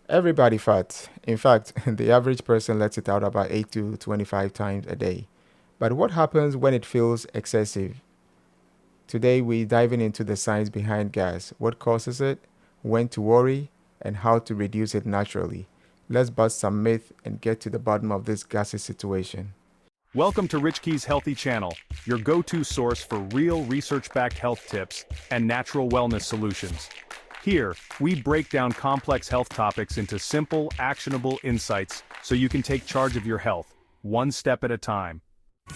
Everybody farts. In fact, the average person lets it out about 8 to 25 times a day. But what happens when it feels excessive? Today, we're diving into the science behind gas, what causes it, when to worry, and how to reduce it naturally. Let's bust some myth and get to the bottom of this gassy situation. Welcome to Rich Key's Healthy Channel, your go-to source for real research-backed health tips and natural wellness solutions. Here, we break down complex health topics into simple, actionable insights so you can take charge of your health, one step at a time.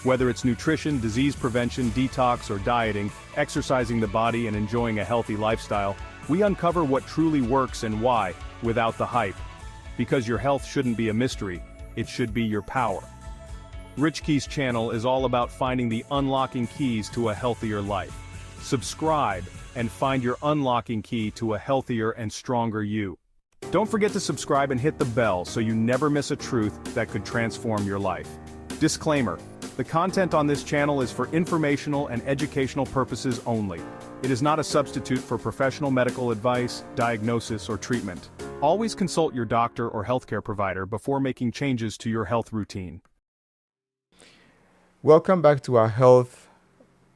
Whether it's nutrition, disease prevention, detox, or dieting, exercising the body and enjoying a healthy lifestyle, we uncover what truly works and why, without the hype. Because your health shouldn't be a mystery, it should be your power. Rich Key's channel is all about finding the unlocking keys to a healthier life. Subscribe and find your unlocking key to a healthier and stronger you. Don't forget to subscribe and hit the bell so you never miss a truth that could transform your life. Disclaimer: the content on this channel is for informational and educational purposes only. It is not a substitute for professional medical advice, diagnosis, or treatment. Always consult your doctor or healthcare provider before making changes to your health routine. Welcome back to our Health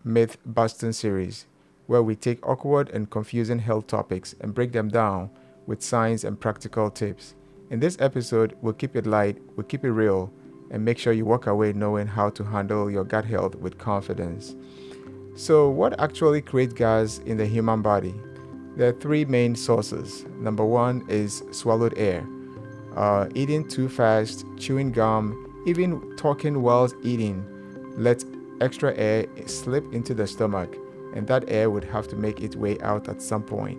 Myth Busting series, where we take awkward and confusing health topics and break them down with science and practical tips. In this episode, we'll keep it light, we'll keep it real, and make sure you walk away knowing how to handle your gut health with confidence. So, what actually creates gas in the human body? There are three main sources. Number one is swallowed air. Eating too fast, chewing gum, even talking while eating lets extra air slip into the stomach, and that air would have to make its way out at some point.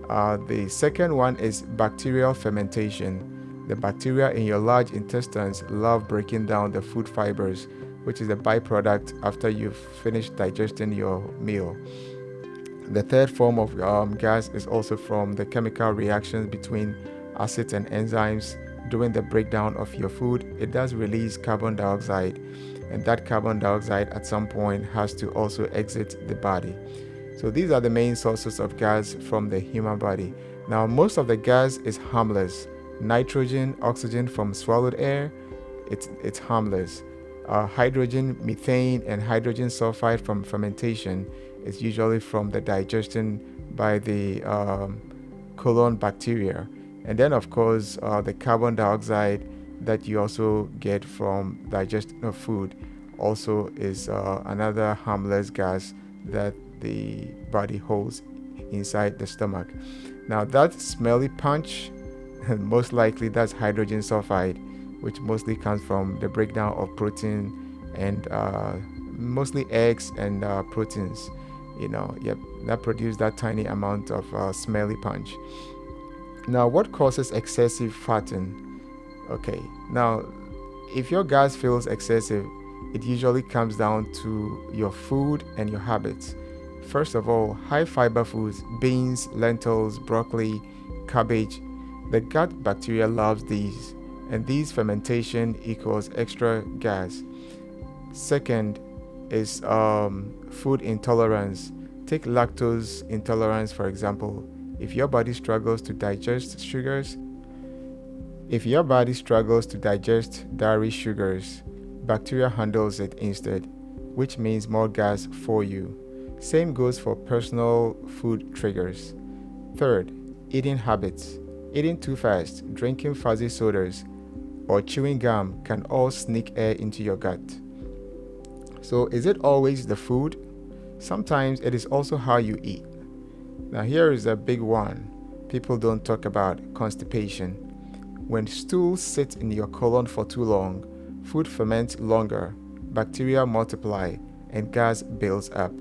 The second one is bacterial fermentation. The bacteria in your large intestines love breaking down the food fibers, which is a byproduct after you've finished digesting your meal. The third form of gas is also from the chemical reactions between acids and enzymes. During the breakdown of your food, it does release carbon dioxide, and that carbon dioxide at some point has to also exit the body. So these are the main sources of gas from the human body. Now, most of the gas is harmless. Nitrogen, oxygen from swallowed air, it's harmless. Hydrogen, methane, and hydrogen sulfide from fermentation is usually from the digestion by the colon bacteria. And then, of course, the carbon dioxide that you also get from digestion of food also is another harmless gas that the body holds inside the stomach. Now, that smelly punch, most likely that's hydrogen sulfide, which mostly comes from the breakdown of protein and mostly eggs and proteins. Yep, that produce that tiny amount of smelly punch. Now, what causes excessive fatting? Okay, now, if your gas feels excessive, it usually comes down to your food and your habits. First of all, high fiber foods, beans, lentils, broccoli, cabbage. The gut bacteria loves these, and these fermentation equals extra gas. Second is food intolerance. Take lactose intolerance, for example. If your body struggles to digest sugars, if your body struggles to digest dairy sugars, bacteria handles it instead, which means more gas for you. Same goes for personal food triggers. Third, eating habits. Eating too fast, drinking fuzzy sodas, or chewing gum can all sneak air into your gut. So, is it always the food? Sometimes it is also how you eat. Now, here is a big one people don't talk about: constipation. When stool sits in your colon for too long, food ferments longer, bacteria multiply, and gas builds up.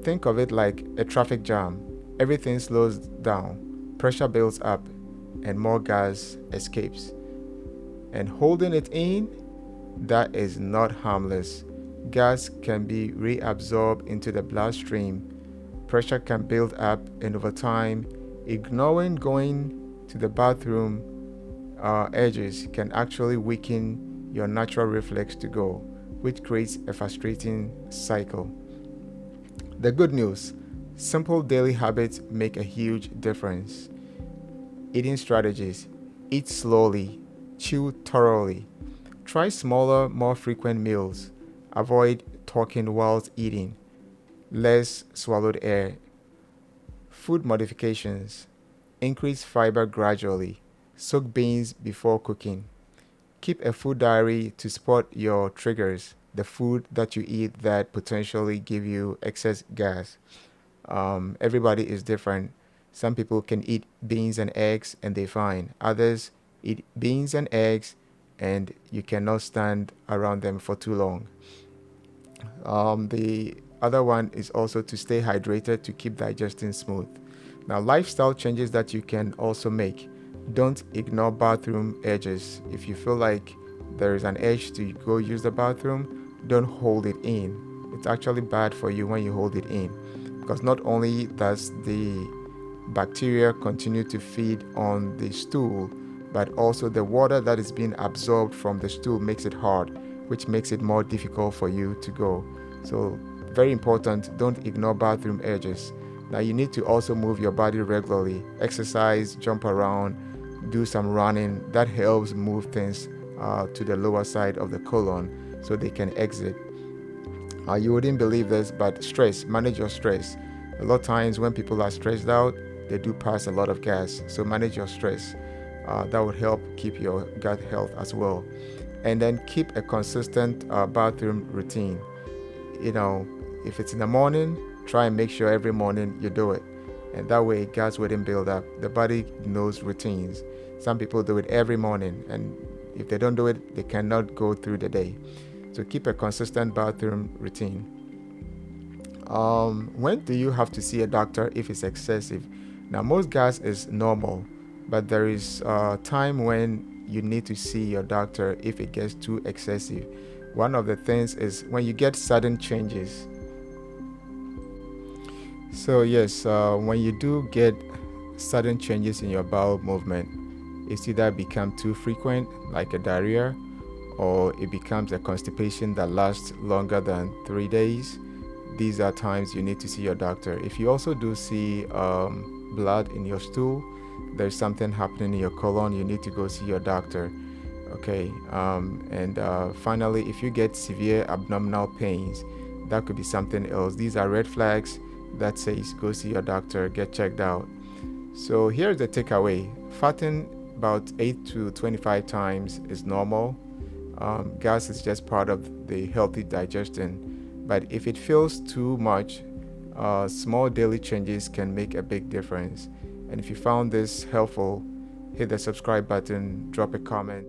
Think of it like a traffic jam. Everything slows down, pressure builds up, and more gas escapes. And holding it in, that is not harmless. Gas can be reabsorbed into the bloodstream. Pressure can build up, and over time, ignoring going to the bathroom edges can actually weaken your natural reflex to go, which creates a frustrating cycle. The good news: simple daily habits make a huge difference. Eating strategies. Eat slowly. Chew thoroughly. Try smaller, more frequent meals. Avoid talking whilst eating. Less swallowed air. Food modifications. Increase fiber gradually. Soak beans before cooking. Keep a food diary to spot your triggers, the food that you eat that potentially give you excess gas. Everybody is different. Some people can eat beans and eggs and they're fine. Others eat beans and eggs and you cannot stand around them for too long. The other one is also to stay hydrated to keep digestion smooth. Now, lifestyle changes that you can also make. Don't ignore bathroom edges. If you feel like there is an edge to go use the bathroom, don't hold it in. It's actually bad for you when you hold it in, because not only does the bacteria continue to feed on the stool, but also the water that is being absorbed from the stool makes it hard, which makes it more difficult for you to go. So very important, don't ignore bathroom edges. Now you need to also move your body regularly. Exercise, jump around, do some running. That helps move things to the lower side of the colon so they can exit. You wouldn't believe this, but stress, manage your stress. A lot of times when people are stressed out, they do pass a lot of gas. So manage your stress. That would help keep your gut health as well. And then keep a consistent bathroom routine. If it's in the morning, try and make sure every morning you do it. And that way gas wouldn't build up. The body knows routines. Some people do it every morning, and if they don't do it, they cannot go through the day. So keep a consistent bathroom routine. When do you have to see a doctor if it's excessive? Now, most gas is normal, but there is a time when you need to see your doctor if it gets too excessive. One of the things is when you get sudden changes. So yes, when you do get sudden changes in your bowel movement, it's either become too frequent, like a diarrhea, or it becomes a constipation that lasts longer than 3 days. These are times you need to see your doctor. If you also do see blood in your stool, there's something happening in your colon, you need to go see your doctor. Okay, and finally, if you get severe abdominal pains, that could be something else. These are red flags that says go see your doctor, get checked out. So here's the takeaway. Farting about 8 to 25 times is normal. Gas is just part of the healthy digestion. But if it feels too much, small daily changes can make a big difference. And if you found this helpful, hit the subscribe button, drop a comment.